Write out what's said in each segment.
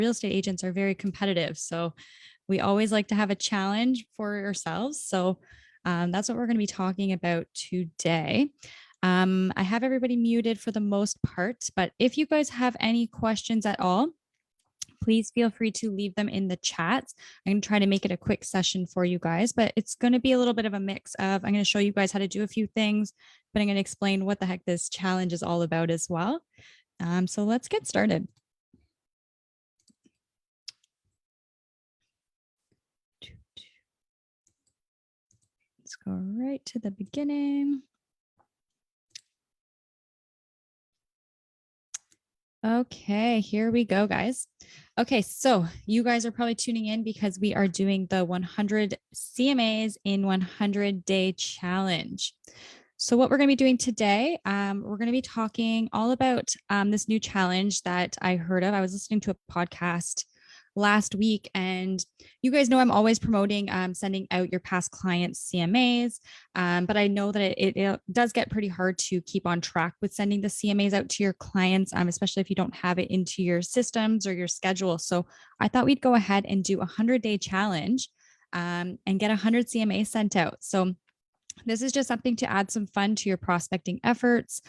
real estate agents are very competitive. So we always like to have a challenge for ourselves. So that's what we're going to be talking about today. I have everybody muted for the most part, but if you guys have any questions at all, please feel free to leave them in the chats. I'm going to try to make it a quick session for you guys, but it's going to be a little bit of a mix of, I'm going to show you guys how to do a few things, but I'm going to explain what the heck this challenge is all about as well. So let's get started. Let's go right to the beginning. Okay, here we go, guys. Okay, so you guys are probably tuning in because we are doing the 100 CMAs in 100-day challenge. So what we're going to be doing today, we're going to be talking all about this new challenge that I heard of. I was listening to a podcast last week, and you guys know I'm always promoting sending out your past clients CMAs, but I know that it does get pretty hard to keep on track with sending the CMAs out to your clients, especially if you don't have it into your systems or your schedule. So I thought we'd go ahead and do a 100-day challenge and get 100 CMAs sent out. So this is just something to add some fun to your prospecting efforts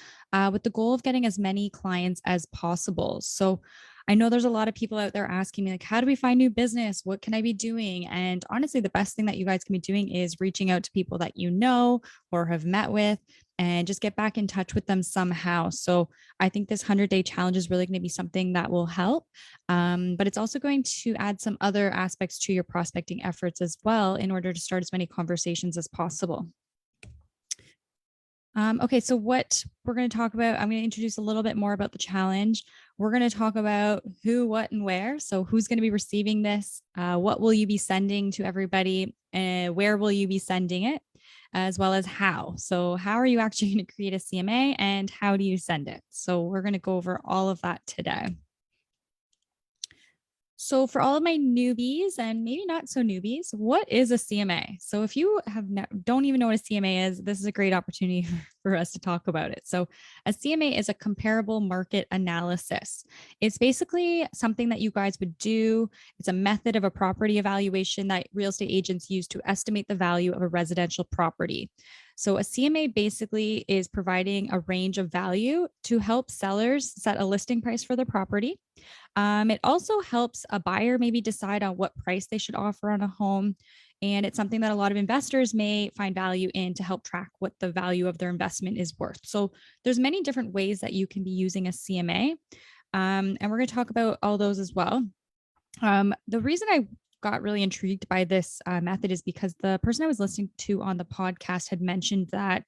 with the goal of getting as many clients as possible. So I know there's a lot of people out there asking me, like, how do we find new business? What can I be doing? And honestly, the best thing that you guys can be doing is reaching out to people that you know or have met with and just get back in touch with them somehow. So I think this 100-day challenge is really going to be something that will help. But it's also going to add some other aspects to your prospecting efforts as well in order to start as many conversations as possible. Okay, so what we're going to talk about, I'm going to introduce a little bit more about the challenge. We're going to talk about who, what, and where. So who's going to be receiving this? What will you be sending to everybody? Where will you be sending it? As well as how. So how are you actually going to create a CMA and how do you send it? So we're going to go over all of that today. So for all of my newbies and maybe not so newbies, what is a CMA? So if you don't even know what a CMA is, this is a great opportunity for us to talk about it. So a CMA is a comparable market analysis. It's basically something that you guys would do. It's a method of a property evaluation that real estate agents use to estimate the value of a residential property. So a CMA basically is providing a range of value to help sellers set a listing price for their property. It also helps a buyer maybe decide on what price they should offer on a home. And it's something that a lot of investors may find value in to help track what the value of their investment is worth. So there's many different ways that you can be using a CMA. And we're going to talk about all those as well. The reason I got really intrigued by this method is because the person I was listening to on the podcast had mentioned that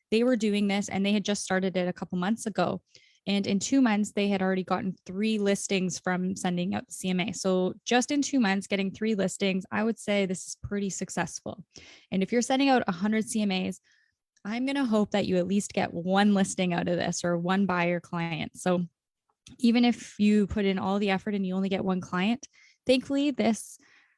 they were doing this and they had just started it a couple months ago. And in 2 months, they had already gotten 3 listings from sending out the CMA. So just in 2 months, getting 3 listings, I would say this is pretty successful. And if you're sending out 100 CMAs, I'm going to hope that you at least get 1 listing out of this or 1 buyer client. So even if you put in all the effort and you only get 1 client, thankfully, this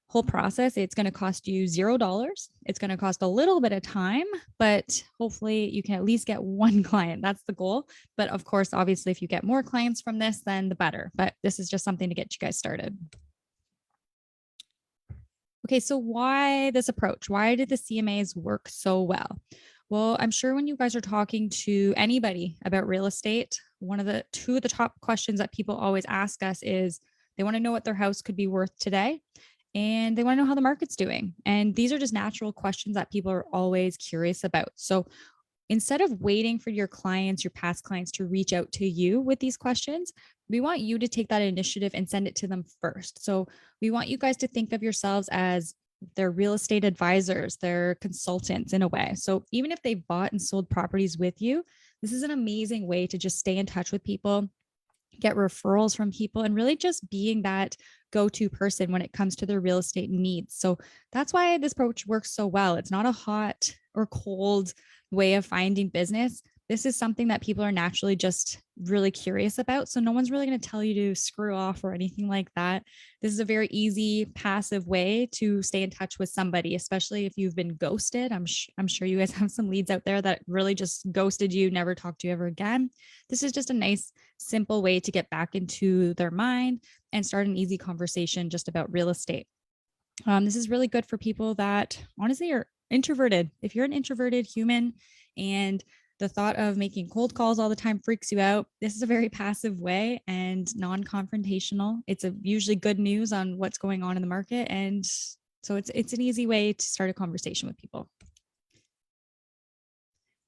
whole process, it's going to cost you $0. It's going to cost a little bit of time, but hopefully you can at least get 1 client. That's the goal. But of course, obviously, if you get more clients from this, then the better. But this is just something to get you guys started. Okay, so why this approach? Why did the CMAs work so well? Well, I'm sure when you guys are talking to anybody about real estate, two of the top questions that people always ask us is they want to know what their house could be worth today. And they want to know how the market's doing. And these are just natural questions that people are always curious about. So instead of waiting for your clients, your past clients to reach out to you with these questions, we want you to take that initiative and send it to them first. So we want you guys to think of yourselves as their real estate advisors, their consultants in a way. So even if they bought and sold properties with you, this is an amazing way to just stay in touch with people, get referrals from people, and really just being that go-to person when it comes to their real estate needs. So that's why this approach works so well. It's not a hot or cold way of finding business. This is something that people are naturally just really curious about. So no one's really going to tell you to screw off or anything like that. This is a very easy, passive way to stay in touch with somebody, especially if you've been ghosted. I'm sure you guys have some leads out there that really just ghosted you, never talked to you ever again. This is just a nice, simple way to get back into their mind and start an easy conversation just about real estate. This is really good for people that honestly are introverted. If you're an introverted human and the thought of making cold calls all the time freaks you out, this is a very passive way and non-confrontational. It's usually good news on what's going on in the market. And so it's an easy way to start a conversation with people.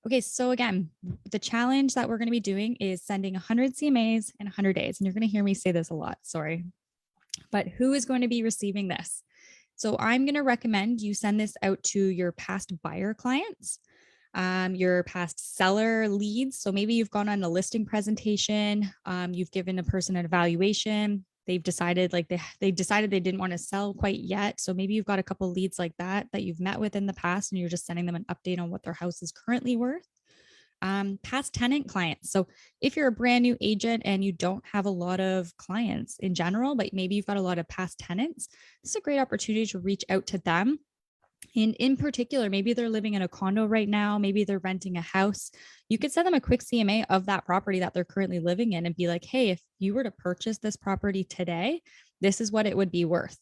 Okay, so again, the challenge that we're going to be doing is sending 100 CMAs in 100 days. And you're going to hear me say this a lot, sorry. But who is going to be receiving this? So I'm going to recommend you send this out to your past buyer clients, your past seller leads. So maybe you've gone on a listing presentation, you've given a person an evaluation. They've decided they decided they didn't want to sell quite yet. So maybe you've got a couple leads like that you've met with in the past, and you're just sending them an update on what their house is currently worth. Past tenant clients. So if you're a brand new agent and you don't have a lot of clients in general, but maybe you've got a lot of past tenants, this is a great opportunity to reach out to them. And in particular, maybe they're living in a condo right now, maybe they're renting a house. You could send them a quick CMA of that property that they're currently living in and be like, hey, if you were to purchase this property today, this is what it would be worth.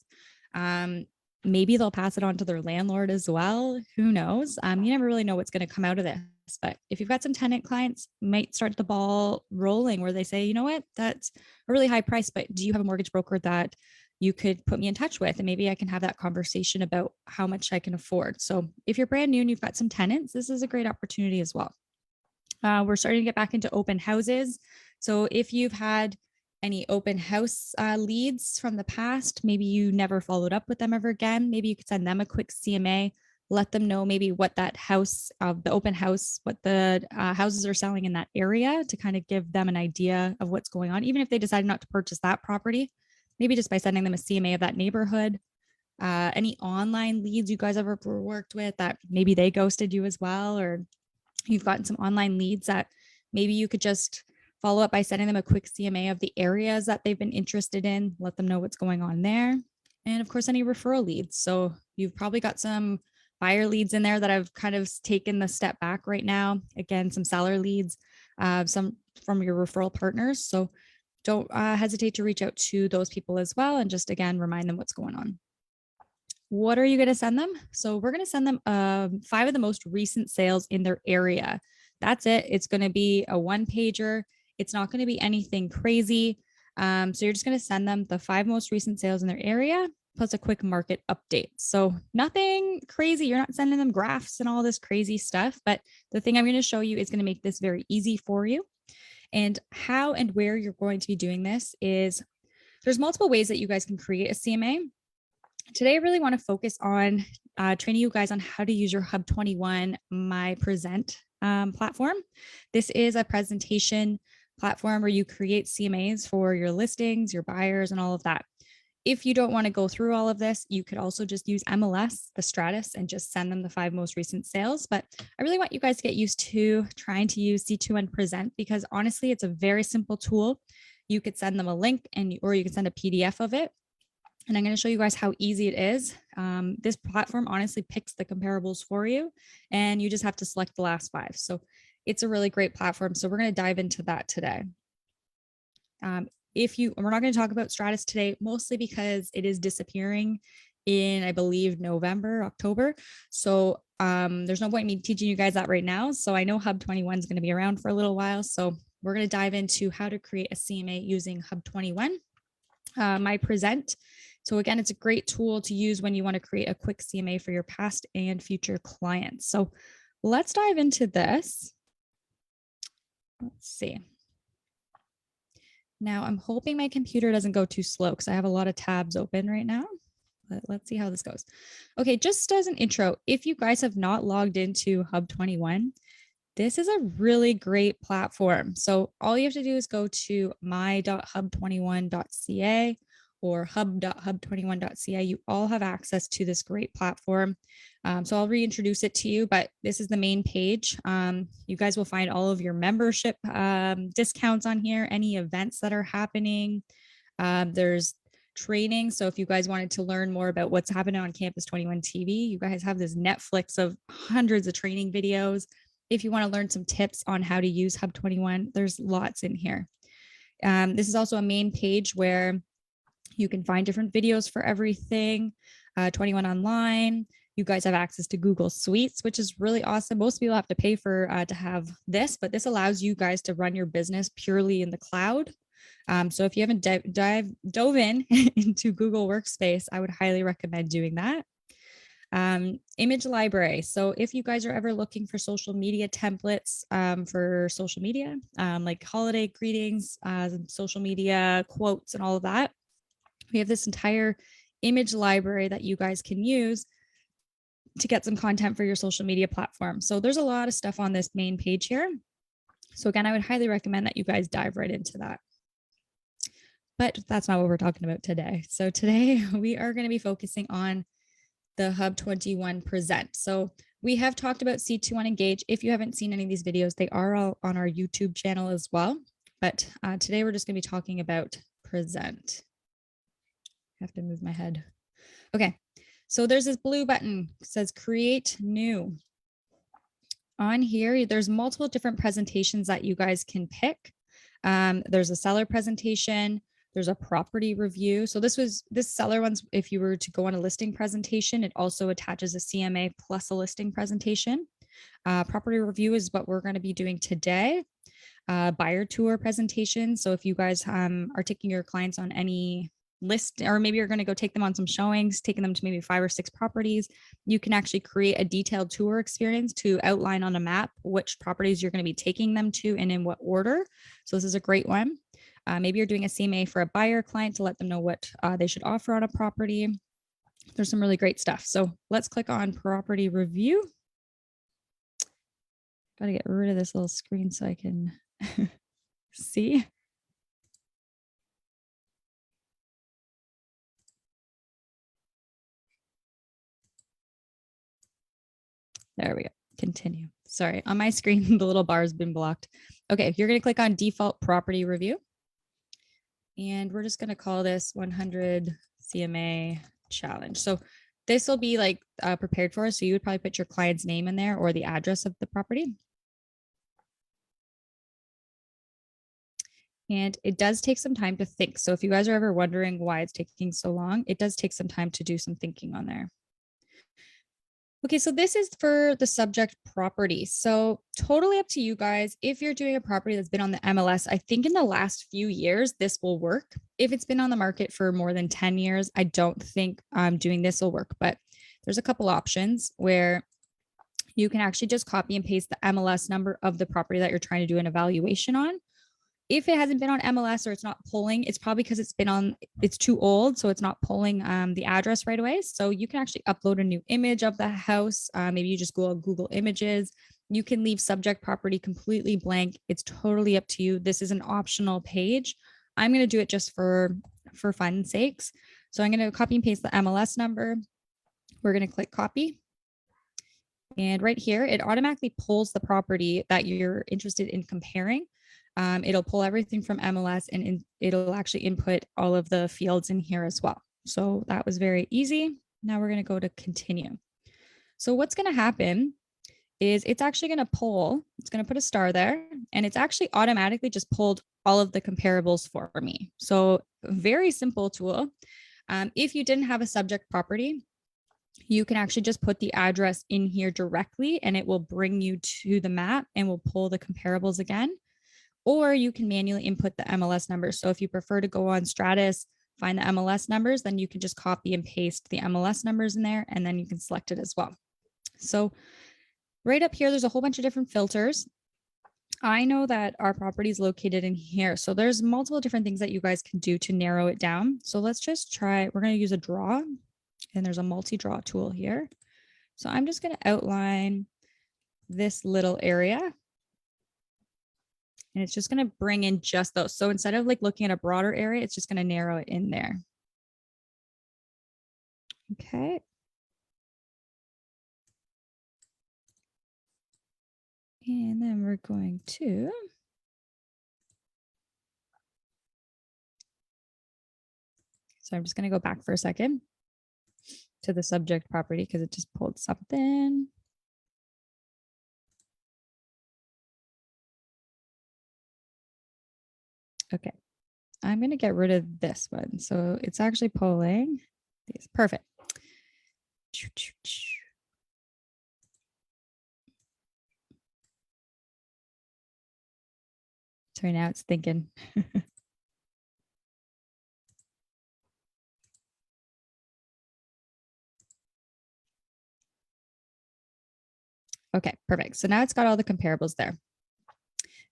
Maybe they'll pass it on to their landlord as well. Who knows? You never really know what's going to come out of this. But if you've got some tenant clients, might start the ball rolling where they say, you know what, that's a really high price, but do you have a mortgage broker that you could put me in touch with? And maybe I can have that conversation about how much I can afford. So if you're brand new and you've got some tenants, this is a great opportunity as well. We're starting to get back into open houses. So if you've had any open house leads from the past, maybe you never followed up with them ever again, maybe you could send them a quick CMA, let them know maybe what that house, the open house, what the houses are selling in that area to kind of give them an idea of what's going on, even if they decide not to purchase that property, maybe just by sending them a CMA of that neighborhood. Any online leads you guys ever worked with that maybe they ghosted you as well, or you've gotten some online leads that maybe you could just follow up by sending them a quick CMA of the areas that they've been interested in, let them know what's going on there. And of course, any referral leads. So you've probably got some buyer leads in there that have kind of taken the step back right now. Again, some seller leads, some from your referral partners. So don't hesitate to reach out to those people as well. And just, again, remind them what's going on. What are you going to send them? So we're going to send them 5 of the most recent sales in their area. That's it. It's going to be a 1-pager. It's not going to be anything crazy. So you're just going to send them the 5 most recent sales in their area, plus a quick market update. So nothing crazy. You're not sending them graphs and all this crazy stuff. But the thing I'm going to show you is going to make this very easy for you. And how and where you're going to be doing this is there's multiple ways that you guys can create a CMA. Today, I really want to focus on training you guys on how to use your Hub 21 My Present platform. This is a presentation platform where you create CMAs for your listings, your buyers, and all of that. If you don't want to go through all of this, you could also just use MLS, the Stratus, and just send them the 5 most recent sales. But I really want you guys to get used to trying to use C2N Present, because honestly, it's a very simple tool. You could send them a link or you can send a PDF of it. And I'm going to show you guys how easy it is. This platform honestly picks the comparables for you, and you just have to select the last 5. So it's a really great platform. So we're going to dive into that today. We're not going to talk about Stratus today, mostly because it is disappearing in, I believe, November, October. So there's no point in me teaching you guys that right now. So I know Hub 21 is going to be around for a little while. So we're going to dive into how to create a CMA using Hub 21, My Present. So again, it's a great tool to use when you want to create a quick CMA for your past and future clients. So let's dive into this. Let's see. Now I'm hoping my computer doesn't go too slow because I have a lot of tabs open right now, but let's see how this goes. Okay, just as an intro, if you guys have not logged into Hub 21, this is a really great platform. So all you have to do is go to my.hub21.ca or hub.hub21.ca. You all have access to this great platform. So I'll reintroduce it to you, but this is the main page. You guys will find all of your membership discounts on here, any events that are happening. There's training. So if you guys wanted to learn more about what's happening on Campus 21 TV, you guys have this Netflix of hundreds of training videos. If you want to learn some tips on how to use Hub 21, there's lots in here. This is also a main page where you can find different videos for everything. 21 Online. You guys have access to Google Suites, which is really awesome. Most people have to pay for to have this, but this allows you guys to run your business purely in the cloud. So if you haven't dove in into Google Workspace, I would highly recommend doing that. Image library. So if you guys are ever looking for social media templates for social media, like holiday greetings, social media quotes and all of that, we have this entire image library that you guys can use to get some content for your social media platform. So there's a lot of stuff on this main page here. So again, I would highly recommend that you guys dive right into that. But that's not what we're talking about today. So today we are going to be focusing on the Hub 21 Present. So we have talked about C21 Engage. If you haven't seen any of these videos, they are all on our YouTube channel as well. But today we're just going to be talking about Present. I have to move my head. Okay. So there's this blue button, it says create new. On here, there's multiple different presentations that you guys can pick. There's a seller presentation, there's a property review. So this seller one's, if you were to go on a listing presentation, it also attaches a CMA plus a listing presentation. Property review is what we're going to be doing today. Buyer tour presentation. So if you guys are taking your clients on any list, or maybe you're going to go take them on some showings, taking them to maybe 5 or 6 properties, you can actually create a detailed tour experience to outline on a map which properties you're going to be taking them to and in what order. So this is a great one. Maybe you're doing a CMA for a buyer client to let them know what they should offer on a property. There's some really great stuff. So let's click on property review. Got to get rid of this little screen so I can see. There we go. Continue. Sorry, on my screen, the little bar has been blocked. Okay, you're going to click on default property review. And we're just going to call this 100 CMA challenge. So this will be like prepared for us. So you would probably put your client's name in there or the address of the property. And it does take some time to think. So if you guys are ever wondering why it's taking so long, it does take some time to do some thinking on there. Okay, so this is for the subject property. So totally up to you guys. If you're doing a property that's been on the MLS, I think in the last few years, this will work. If it's been on the market for more than 10 years, I don't think doing this will work. But there's a couple options where you can actually just copy and paste the MLS number of the property that you're trying to do an evaluation on. If it hasn't been on MLS or it's not pulling, it's probably because it's too old. So it's not pulling the address right away. So you can actually upload a new image of the house. Maybe you just go on Google Images. You can leave subject property completely blank. It's totally up to you. This is an optional page. I'm going to do it just for fun sakes. So I'm going to copy and paste the MLS number. We're going to click copy. And right here, it automatically pulls the property that you're interested in comparing. It'll pull everything from MLS and it'll actually input all of the fields in here as well. So that was very easy. Now we're going to go to continue. So what's going to happen is it's actually going to pull, it's going to put a star there, and it's actually automatically just pulled all of the comparables for me. So very simple tool. If you didn't have a subject property, you can actually just put the address in here directly and it will bring you to the map and will pull the comparables again. Or you can manually input the MLS numbers. So if you prefer to go on Stratus, find the MLS numbers, then you can just copy and paste the MLS numbers in there and then you can select it as well. So right up here, there's a whole bunch of different filters. I know that our property is located in here. So there's multiple different things that you guys can do to narrow it down. So let's just try, we're going to use a draw, and there's a multi-draw tool here. So I'm just going to outline this little area. And it's just going to bring in just those. So instead of like looking at a broader area, it's just going to narrow it in there. Okay. And then we're going to so I'm just going to go back for a second to the subject property because it just pulled something. Okay. I'm going to get rid of this one. So it's actually pulling these. Perfect. Sorry, now it's thinking. Okay, perfect. So now it's got all the comparables there.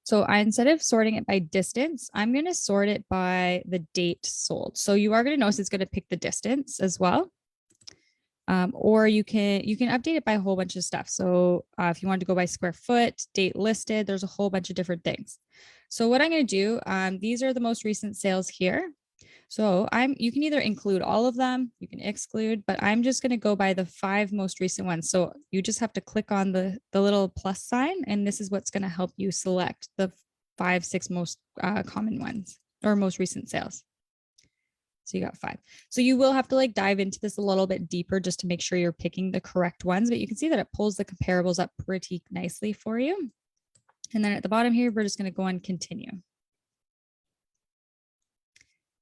So instead of sorting it by distance, I'm going to sort it by the date sold. So you are going to notice it's going to pick the distance as well. Or you can update it by a whole bunch of stuff. So if you want to go by square foot, date listed, there's a whole bunch of different things. So what I'm going to do, these are the most recent sales here. So you can either include all of them, you can exclude, but I'm just going to go by the 5 most recent ones. So you just have to click on the little plus sign, and this is what's going to help you select the 5, 6 most common ones or most recent sales. So you got 5. So you will have to like dive into this a little bit deeper just to make sure you're picking the correct ones, but you can see that it pulls the comparables up pretty nicely for you. And then at the bottom here, we're just going to go on continue.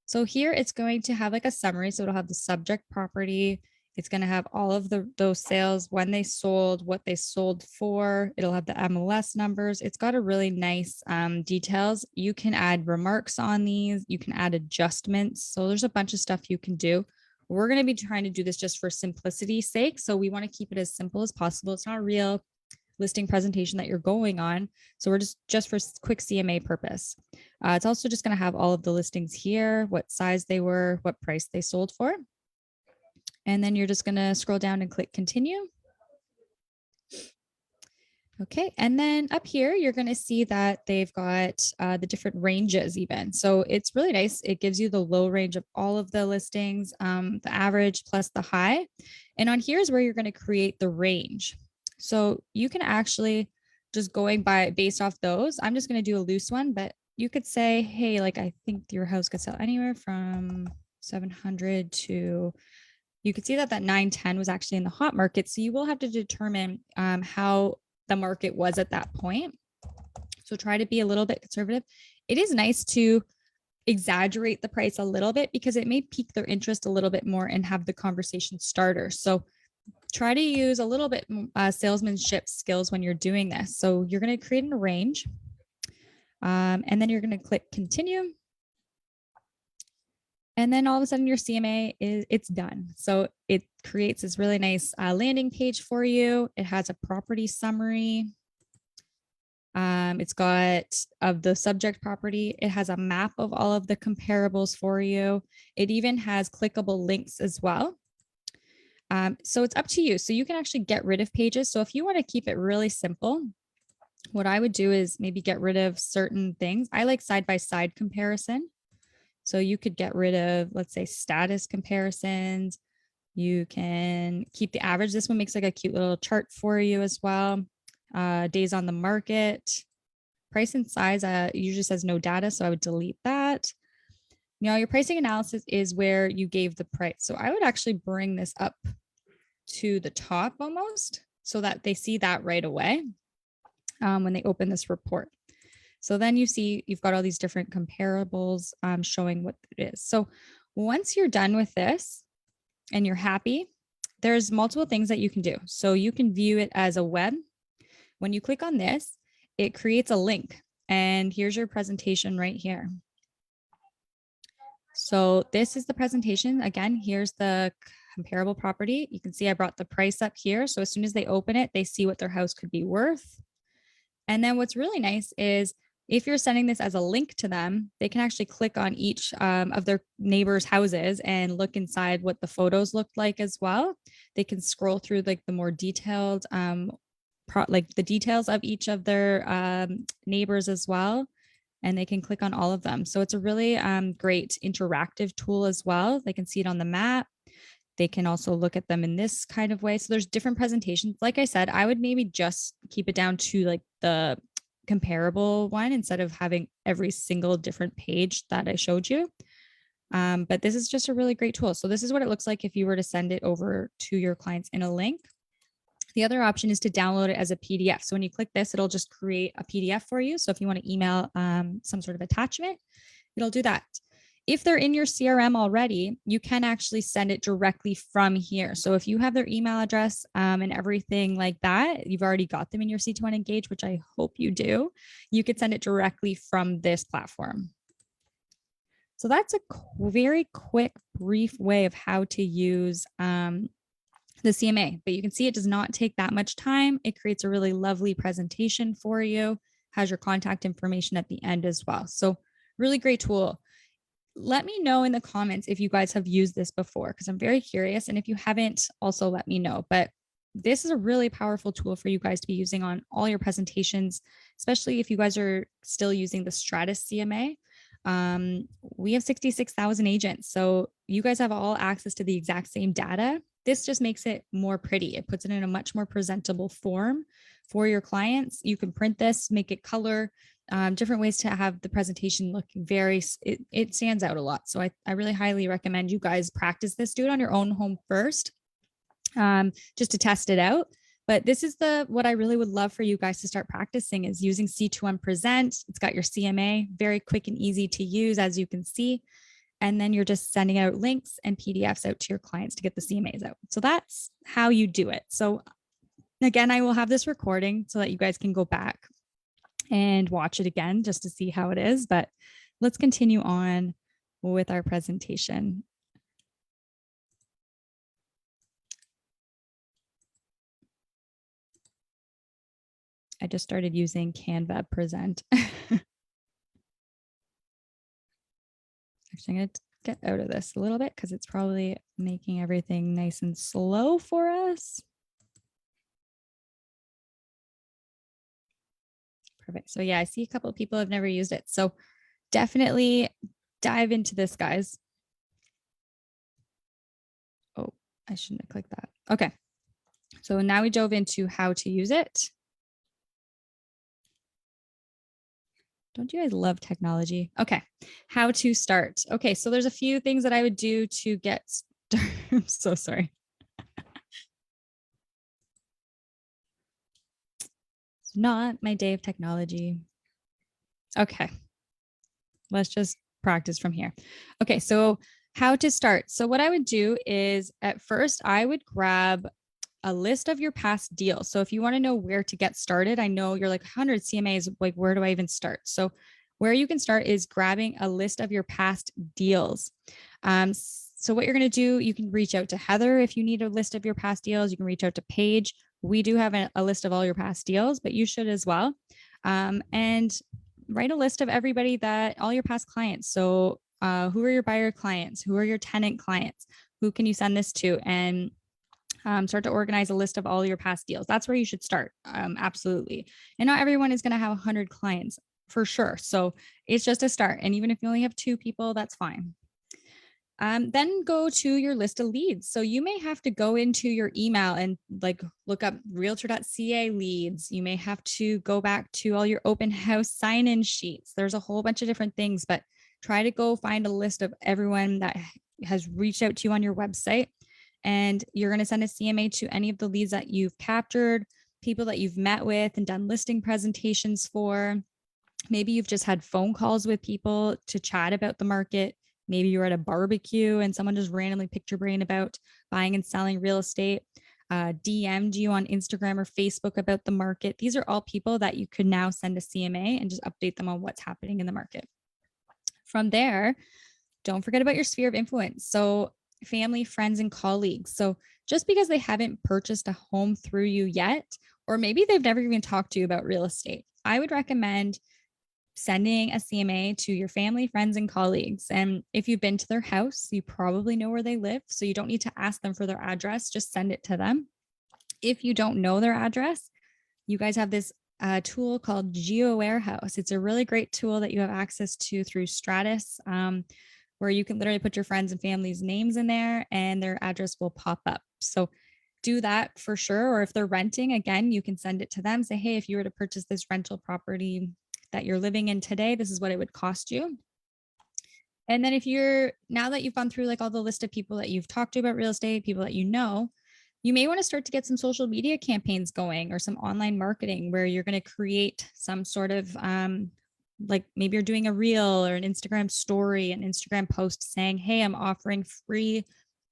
So here it's going to have like a summary. So it'll have the subject property. It's going to have all of those sales, when they sold, what they sold for. It'll have the MLS numbers. It's got a really nice details. You can add remarks on these. You can add adjustments. So there's a bunch of stuff you can do. We're going to be trying to do this just for simplicity's sake. So we want to keep it as simple as possible. It's not a real listing presentation that you're going on. So we're just for quick CMA purpose. It's also just going to have all of the listings here, what size they were, what price they sold for. And then you're just going to scroll down and click continue. Okay, and then up here, you're going to see that they've got the different ranges even. So it's really nice. It gives you the low range of all of the listings, the average plus the high. And on here is where you're going to create the range. So you can actually just going by based off those. I'm just going to do a loose one, but you could say, hey, like I think your house could sell anywhere from 700 to, you could see that 910 was actually in the hot market. So you will have to determine how the market was at that point. So try to be a little bit conservative. It is nice to exaggerate the price a little bit because it may pique their interest a little bit more and have the conversation starter. So try to use a little bit salesmanship skills when you're doing this. So you're going to create a range and then you're going to click continue. And then all of a sudden your CMA it's done. So it creates this really nice landing page for you. It has a property summary. It's got of the subject property. It has a map of all of the comparables for you. It even has clickable links as well. So it's up to you. So you can actually get rid of pages. So if you want to keep it really simple, what I would do is maybe get rid of certain things. I like side-by-side comparison. So you could get rid of, let's say, status comparisons. You can keep the average. This one makes like a cute little chart for you as well. Days on the market. Price and size usually says no data, so I would delete that. Now your pricing analysis is where you gave the price. So I would actually bring this up to the top almost so that they see that right away when they open this report. So then you see you've got all these different comparables showing what it is. So once you're done with this and you're happy, there's multiple things that you can do. So you can view it as a web. When you click on this, it creates a link. And here's your presentation right here. So this is the presentation. Again, here's the comparable property. You can see I brought the price up here. So as soon as they open it, they see what their house could be worth. And then what's really nice is if you're sending this as a link to them, they can actually click on each of their neighbors' houses and look inside what the photos looked like as well. They can scroll through like the more detailed, like the details of each of their neighbors as well. And they can click on all of them. So it's a really great interactive tool as well. They can see it on the map. They can also look at them in this kind of way. So there's different presentations. Like I said, I would maybe just keep it down to like the comparable one instead of having every single different page that I showed you. But this is just a really great tool. So this is what it looks like if you were to send it over to your clients in a link. The other option is to download it as a PDF. So when you click this, it'll just create a PDF for you. So if you want to email some sort of attachment, it'll do that. If they're in your CRM already, you can actually send it directly from here. So if you have their email address and everything like that, you've already got them in your C2N Engage, which I hope you do, you could send it directly from this platform. So that's a very quick, brief way of how to use the CMA, but you can see it does not take that much time. It creates a really lovely presentation for you, has your contact information at the end as well. So really great tool. Let me know in the comments if you guys have used this before, because I'm very curious. And if you haven't, also let me know. But this is a really powerful tool for you guys to be using on all your presentations, especially if you guys are still using the Stratus CMA. We have 66,000 agents. So you guys have all access to the exact same data. This just makes it more pretty. It puts it in a much more presentable form for your clients. You can print this, make it color, different ways to have the presentation look it stands out a lot. So I really highly recommend you guys practice this. Do it on your own home first, just to test it out. But this is what I really would love for you guys to start practicing is using C2M Present. It's got your CMA, very quick and easy to use, as you can see. And then you're just sending out links and PDFs out to your clients to get the CMAs out. So that's how you do it. So again, I will have this recording so that you guys can go back and watch it again just to see how it is. But let's continue on with our presentation. I just started using Canva Present. Actually, I'm going to get out of this a little bit because it's probably making everything nice and slow for us. Perfect. So yeah, I see a couple of people have never used it. So definitely dive into this, guys. Oh, I shouldn't have clicked that. Okay. So now we dove into how to use it. Don't you guys love technology? Okay. How to start. Okay. So there's a few things that I would do to get started. I'm so sorry. It's not my day of technology. Okay. Let's just practice from here. Okay. So how to start. So what I would do is at first I would grab a list of your past deals. So if you want to know where to get started, I know you're like 100 CMAs, like where do I even start? So where you can start is grabbing a list of your past deals. So what you're going to do, you can reach out to Heather if you need a list of your past deals. You can reach out to Paige. We do have a list of all your past deals, but you should as well. And write a list of everybody all your past clients. So who are your buyer clients? Who are your tenant clients? Who can you send this to? And start to organize a list of all your past deals. That's where you should start. Absolutely. And not everyone is going to have 100 clients for sure. So it's just a start. And even if you only have 2 people, that's fine. Then go to your list of leads. So you may have to go into your email and like look up realtor.ca leads. You may have to go back to all your open house sign-in sheets. There's a whole bunch of different things, but try to go find a list of everyone that has reached out to you on your website. And you're going to send a CMA to any of the leads that you've captured, people that you've met with and done listing presentations for. Maybe you've just had phone calls with people to chat about the market. Maybe you're at a barbecue and someone just randomly picked your brain about buying and selling real estate, DM'd you on Instagram or Facebook about the market. These are all people that you could now send a CMA and just update them on what's happening in the market. From there, don't forget about your sphere of influence. So family, friends, and colleagues. So just because they haven't purchased a home through you yet, or maybe they've never even talked to you about real estate, I would recommend sending a CMA to your family, friends, and colleagues. And if you've been to their house, you probably know where they live. So you don't need to ask them for their address, just send it to them. If you don't know their address, you guys have this tool called Geo Warehouse. It's a really great tool that you have access to through Stratus, where you can literally put your friends and family's names in there and their address will pop up. So do that for sure. Or if they're renting, again, you can send it to them. Say, hey, if you were to purchase this rental property that you're living in today, this is what it would cost you. And then now that you've gone through like all the list of people that you've talked to about real estate, people that you know, you may want to start to get some social media campaigns going or some online marketing where you're going to create some sort of like maybe you're doing a reel or an Instagram story, an Instagram post saying, hey, I'm offering free,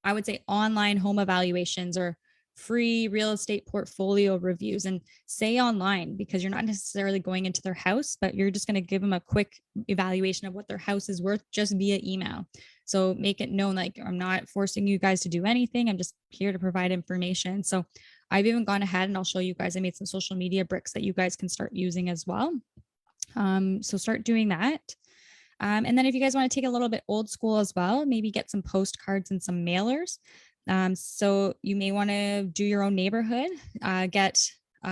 I would say online home evaluations or free real estate portfolio reviews, and say online, because you're not necessarily going into their house, but you're just going to give them a quick evaluation of what their house is worth just via email. So make it known, like, I'm not forcing you guys to do anything. I'm just here to provide information. So I've even gone ahead and I'll show you guys, I made some social media bricks that you guys can start using as well. So start doing that. And then if you guys want to take a little bit old school as well, maybe get some postcards and some mailers. So you may want to do your own neighborhood, get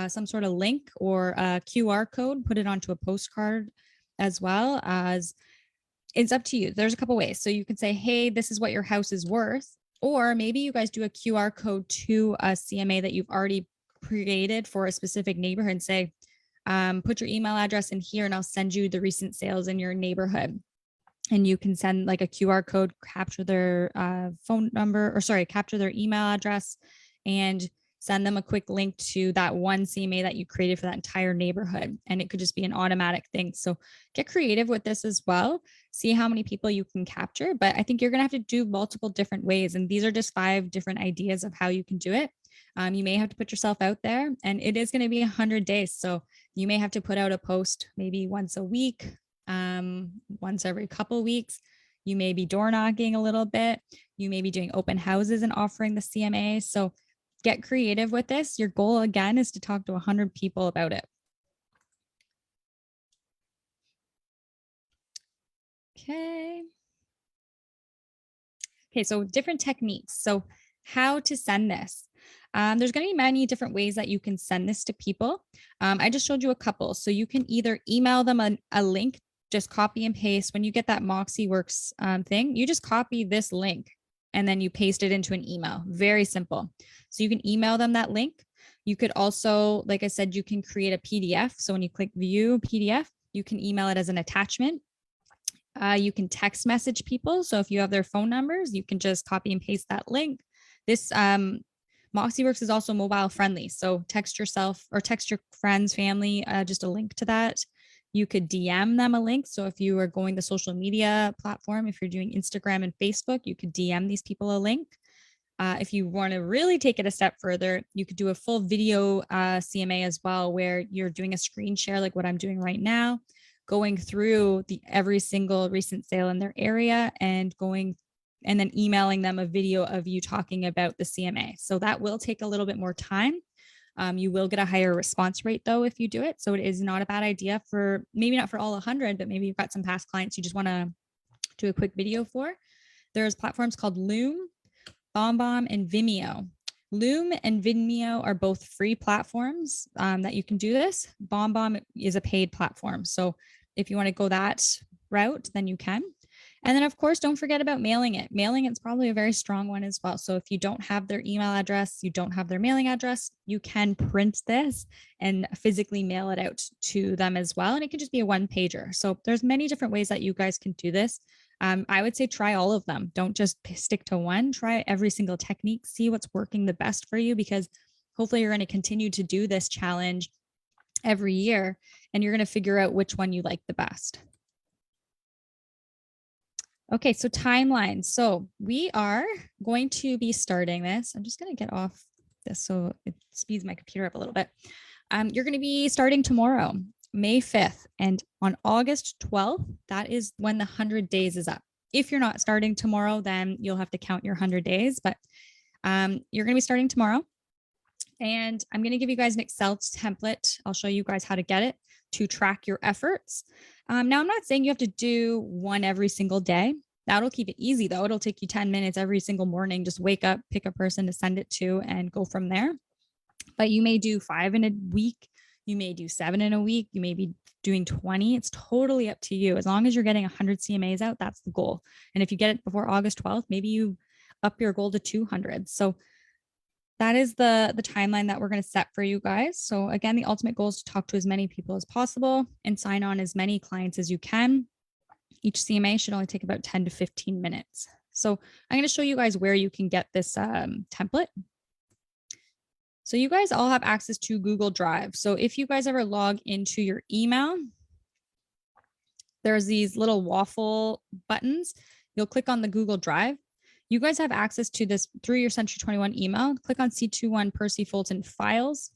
some sort of link or a QR code, put it onto a postcard, as well as, it's up to you. There's a couple ways. So you can say, hey, this is what your house is worth. Or maybe you guys do a QR code to a CMA that you've already created for a specific neighborhood and say, put your email address in here and I'll send you the recent sales in your neighborhood. And you can send like a QR code, capture their phone number, or sorry, capture their email address and send them a quick link to that one CMA that you created for that entire neighborhood. And it could just be an automatic thing. So get creative with this as well. See how many people you can capture. But I think you're going to have to do multiple different ways. And these are just 5 different ideas of how you can do it. You may have to put yourself out there, and it is going to be 100 days. So you may have to put out a post maybe once a week, once every couple weeks. You may be door knocking a little bit. You may be doing open houses and offering the CMA. So get creative with this. Your goal again is to talk to 100 people about it. Okay. Okay, so different techniques. So how to send this. There's going to be many different ways that you can send this to people. I just showed you a couple. So you can either email them a link, just copy and paste. When you get that MoxieWorks thing, you just copy this link and then you paste it into an email. Very simple. So you can email them that link. You could also, like I said, you can create a PDF. So when you click view PDF, you can email it as an attachment. You can text message people. So if you have their phone numbers, you can just copy and paste that link. This MoxieWorks is also mobile friendly. So text yourself or text your friends, family, just a link to that. You could DM them a link. So if you are going the social media platform, if you're doing Instagram and Facebook, you could DM these people a link. If you want to really take it a step further, you could do a full video CMA as well, where you're doing a screen share like what I'm doing right now, going through every single recent sale in their area and then emailing them a video of you talking about the CMA. So that will take a little bit more time. You will get a higher response rate though if you do it. So it is not a bad idea for maybe not for all 100, but maybe you've got some past clients you just want to do a quick video for. There's platforms called Loom, BombBomb, and Vimeo. Loom and Vimeo are both free platforms that you can do this. BombBomb is a paid platform. So if you want to go that route, then you can. And then, of course, don't forget about mailing it. Mailing it's probably a very strong one as well. So if you don't have their email address, you don't have their mailing address, you can print this and physically mail it out to them as well. And it can just be a one pager. So there's many different ways that you guys can do this. I would say try all of them. Don't just stick to one. Try every single technique. See what's working the best for you, because hopefully you're going to continue to do this challenge every year and you're going to figure out which one you like the best. Okay, so timeline. So we are going to be starting this. I'm just going to get off this so it speeds my computer up a little bit. You're going to be starting tomorrow, May 5th, and on August 12th, that is when the 100 days is up. If you're not starting tomorrow, then you'll have to count your 100 days, but you're going to be starting tomorrow. And I'm going to give you guys an Excel template. I'll show you guys how to get it to track your efforts. Now, I'm not saying you have to do one every single day. That'll keep it easy, though. It'll take you 10 minutes every single morning. Just wake up, pick a person to send it to, and go from there. But you may do 5 in a week. You may do 7 in a week. You may be doing 20. It's totally up to you. As long as you're getting 100 CMAs out, that's the goal. And if you get it before August 12th, maybe you up your goal to 200. So that is the timeline that we're going to set for you guys. So again, the ultimate goal is to talk to as many people as possible and sign on as many clients as you can. Each CMA should only take about 10 to 15 minutes. So I'm going to show you guys where you can get this template. So you guys all have access to Google Drive. So if you guys ever log into your email, there's these little waffle buttons. You'll click on the Google Drive. You guys have access to this through your Century 21 email. Click on C21 Percy Fulton Files.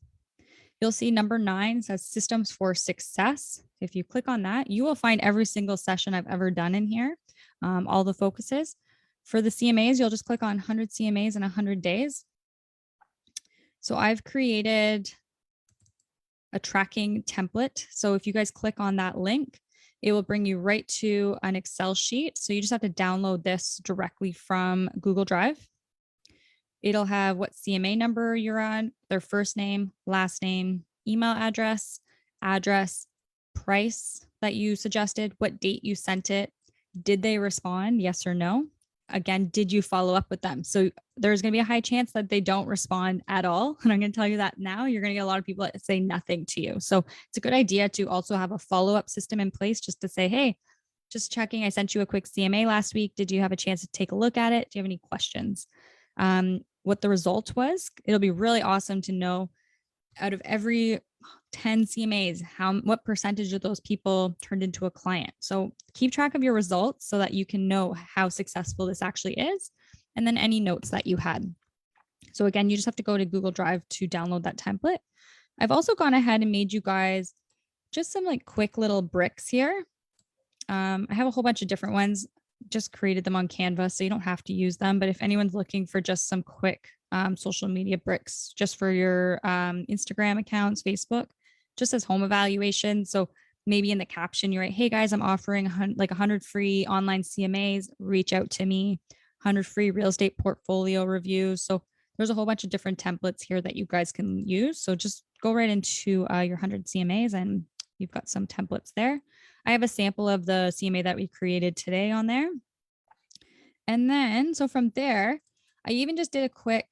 You'll see number 9 says Systems for Success. If you click on that, you will find every single session I've ever done in here, all the focuses. For the CMAs, you'll just click on 100 CMAs in 100 days. So I've created a tracking template. So if you guys click on that link, it will bring you right to an Excel sheet. So you just have to download this directly from Google Drive. It'll have what CMA number you're on, their first name, last name, email address, price that you suggested, what date you sent it, did they respond, yes or no? Again, did you follow up with them? So there's going to be a high chance that they don't respond at all. And I'm going to tell you that now. You're going to get a lot of people that say nothing to you. So it's a good idea to also have a follow-up system in place just to say, hey, just checking. I sent you a quick CMA last week. Did you have a chance to take a look at it? Do you have any questions? What the result was? It'll be really awesome to know out of every 10 CMAs, what percentage of those people turned into a client. So keep track of your results so that you can know how successful this actually is, and then any notes that you had. So again, you just have to go to Google Drive to download that template. I've also gone ahead and made you guys just some like quick little bricks here. I have a whole bunch of different ones, just created them on Canva, so you don't have to use them. But if anyone's looking for just some quick social media bricks just for your Instagram accounts, Facebook, just as home evaluation. So maybe in the caption, you're right, hey guys, I'm offering 100 free online CMAs, reach out to me, 100 free real estate portfolio reviews. So there's a whole bunch of different templates here that you guys can use. So just go right into your 100 CMAs and you've got some templates there. I have a sample of the CMA that we created today on there. And then, so from there, I even just did a quick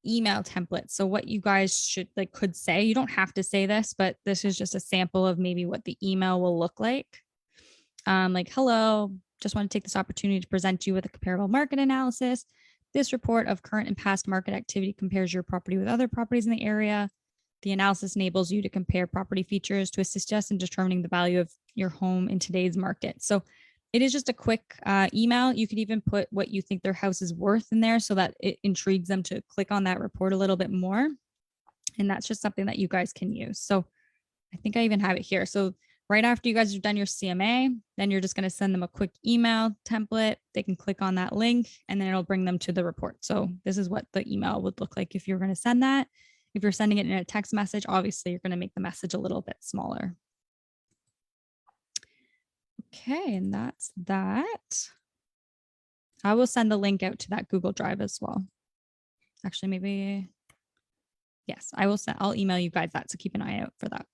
email template. So what you guys could say, you don't have to say this, but this is just a sample of maybe what the email will look like. Like, hello, just want to take this opportunity to present you with a comparable market analysis. This report of current and past market activity compares your property with other properties in the area. The analysis enables you to compare property features to assist us in determining the value of your home in today's market. So it is just a quick email. You could even put what you think their house is worth in there so that it intrigues them to click on that report a little bit more. And that's just something that you guys can use. So I think I even have it here. So right after you guys have done your CMA, then you're just going to send them a quick email template. They can click on that link and then it'll bring them to the report. So this is what the email would look like if you're going to send that. If you're sending it in a text message, obviously you're going to make the message a little bit smaller. Okay, and that's that. I will send the link out to that Google Drive as well. Actually, maybe, yes, I'll email you guys that, so keep an eye out for that.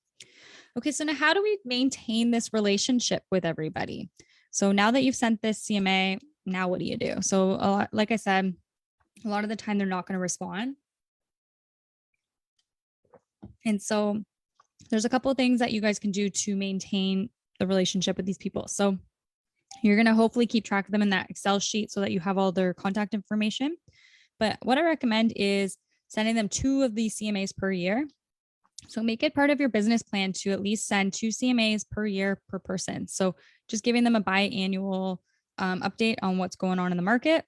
Okay, so now how do we maintain this relationship with everybody? So now that you've sent this CMA, now what do you do? So like I said, a lot of the time they're not going to respond. And so there's a couple of things that you guys can do to maintain the relationship with these people. So you're going to hopefully keep track of them in that Excel sheet so that you have all their contact information. But what I recommend is sending them 2 of these CMAs per year. So make it part of your business plan to at least send 2 CMAs per year per person. So just giving them a biannual update on what's going on in the market.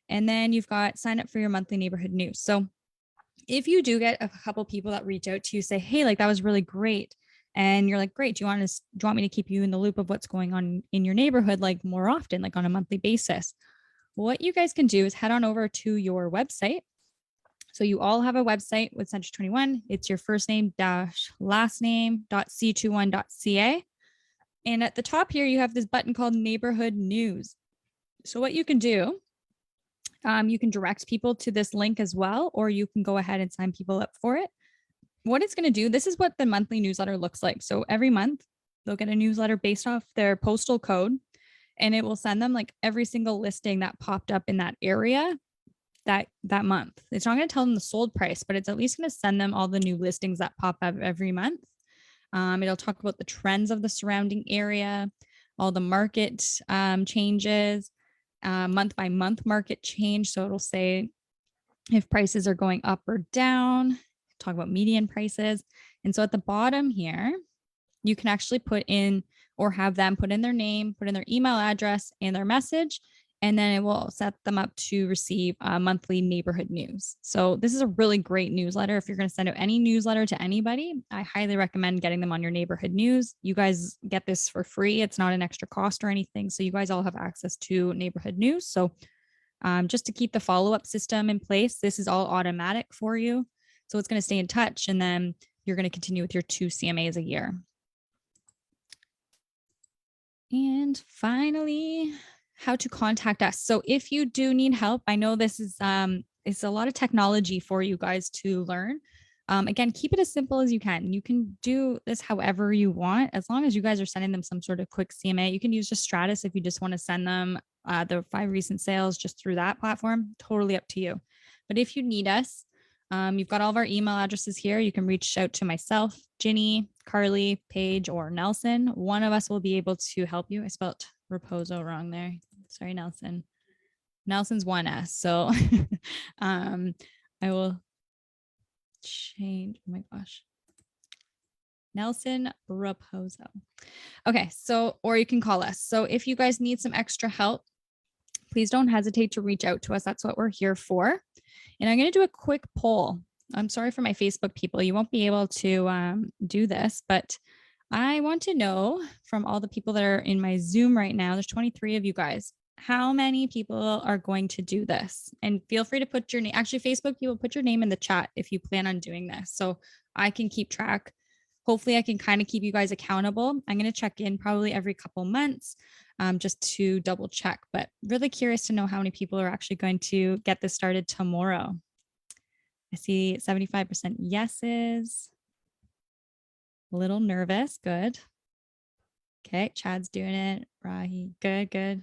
And then you've got sign up for your monthly neighborhood news. So if you do get a couple people that reach out to you, say, hey, like that was really great. And you're like, great. Do you want me to keep you in the loop of what's going on in your neighborhood, like more often, like on a monthly basis? What you guys can do is head on over to your website. So you all have a website with Century 21. It's your first name dash last name .c21.ca. And at the top here, you have this button called neighborhood news. So what you can do, you can direct people to this link as well, or you can go ahead and sign people up for it. What it's going to do, this is what the monthly newsletter looks like. So every month they'll get a newsletter based off their postal code, and it will send them like every single listing that popped up in that area that month. It's not going to tell them the sold price, but it's at least going to send them all the new listings that pop up every month. It'll talk about the trends of the surrounding area, all the market changes, month by month market change. So it'll say if prices are going up or down, talk about median prices. And so at the bottom here, you can actually put in or have them put in their name, put in their email address and their message, and then it will set them up to receive monthly neighborhood news. So this is a really great newsletter. If you're going to send out any newsletter to anybody, I highly recommend getting them on your neighborhood news. You guys get this for free. It's not an extra cost or anything. So you guys all have access to neighborhood news. So just to keep the follow-up system in place, this is all automatic for you. So it's going to stay in touch, and then you're going to continue with your 2 CMAs a year. And finally, how to contact us. So if you do need help, I know this is it's a lot of technology for you guys to learn. Again, keep it as simple as you can. You can do this however you want, as long as you guys are sending them some sort of quick CMA. You can use just Stratus if you just want to send them the 5 recent sales just through that platform. Totally up to you. But if you need us, you've got all of our email addresses here. You can reach out to myself, Ginny, Carly, Paige, or Nelson. One of us will be able to help you. I spelled Raposo wrong there. Sorry, Nelson. Nelson's 1S. So I will change. Oh my gosh. Nelson Raposo. Okay. So, or you can call us. So if you guys need some extra help, please don't hesitate to reach out to us. That's what we're here for. And I'm going to do a quick poll. I'm sorry for my Facebook people. You won't be able to do this, but I want to know from all the people that are in my Zoom right now, there's 23 of you guys, how many people are going to do this? And feel free to put your name. Actually, Facebook people, put your name in the chat if you plan on doing this, so I can keep track. Hopefully I can kind of keep you guys accountable. I'm going to check in probably every couple months just to double check, but really curious to know how many people are actually going to get this started tomorrow. I see 75% yeses. A little nervous. Good. Okay. Chad's doing it. Rahi. Good, good.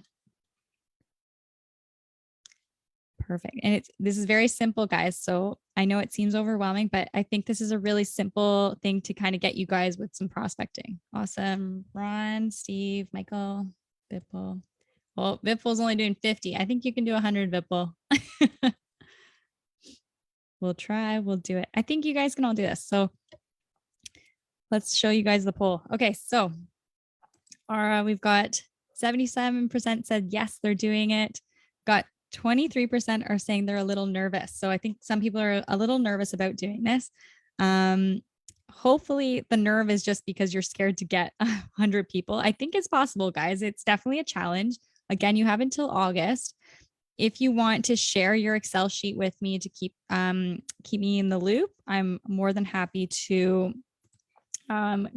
Perfect. And this is very simple, guys. So I know it seems overwhelming, but I think this is a really simple thing to kind of get you guys with some prospecting. Awesome. Ron, Steve, Michael, Vipul. Well, Vipul's only doing 50. I think you can do 100, Vipul. We'll try. We'll do it. I think you guys can all do this. So let's show you guys the poll. Okay. So we've got 77% said yes, they're doing it. Got 23% are saying they're a little nervous. So I think some people are a little nervous about doing this. Hopefully the nerve is just because you're scared to get 100 people. I think it's possible, guys. It's definitely a challenge. Again, you have until August. If you want to share your Excel sheet with me to keep me in the loop, I'm more than happy to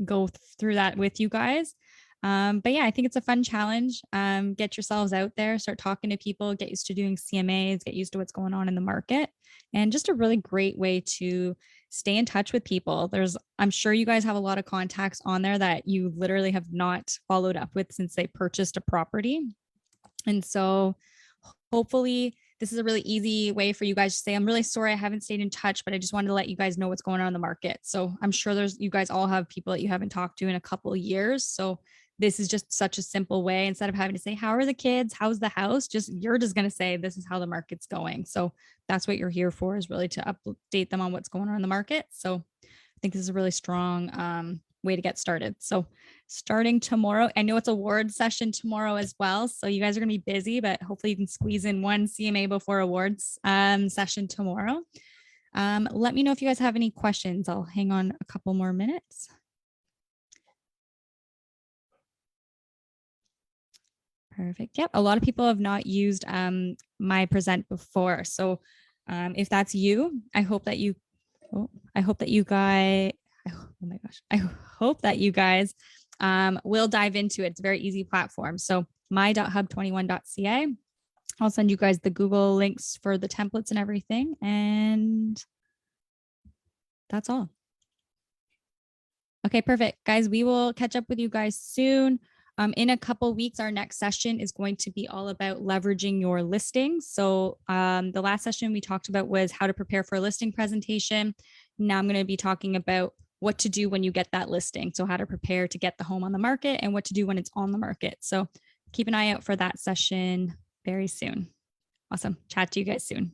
go through that with you guys. But yeah, I think it's a fun challenge. Get yourselves out there, start talking to people, get used to doing CMAs, get used to what's going on in the market, and just a really great way to stay in touch with people. I'm sure you guys have a lot of contacts on there that you literally have not followed up with since they purchased a property. And so hopefully this is a really easy way for you guys to say, I'm really sorry I haven't stayed in touch, but I just wanted to let you guys know what's going on in the market. So I'm sure you guys all have people that you haven't talked to in a couple of years. So this is just such a simple way. Instead of having to say, how are the kids? How's the house? You're just going to say, this is how the market's going. So that's what you're here for, is really to update them on what's going on in the market. So I think this is a really strong way to get started. So starting tomorrow, I know it's award session tomorrow as well. So you guys are going to be busy, but hopefully you can squeeze in one CMA before awards session tomorrow. Let me know if you guys have any questions. I'll hang on a couple more minutes. Perfect. Yep. A lot of people have not used my present before. So if that's you, I hope that you guys, oh my gosh, I hope that you guys will dive into it. It's a very easy platform. So my.hub21.ca. I'll send you guys the Google links for the templates and everything. And that's all. Okay, perfect. Guys, we will catch up with you guys soon. In a couple weeks, our next session is going to be all about leveraging your listings. So the last session we talked about was how to prepare for a listing presentation. Now I'm going to be talking about what to do when you get that listing. So how to prepare to get the home on the market and what to do when it's on the market. So keep an eye out for that session very soon. Awesome. Chat to you guys soon.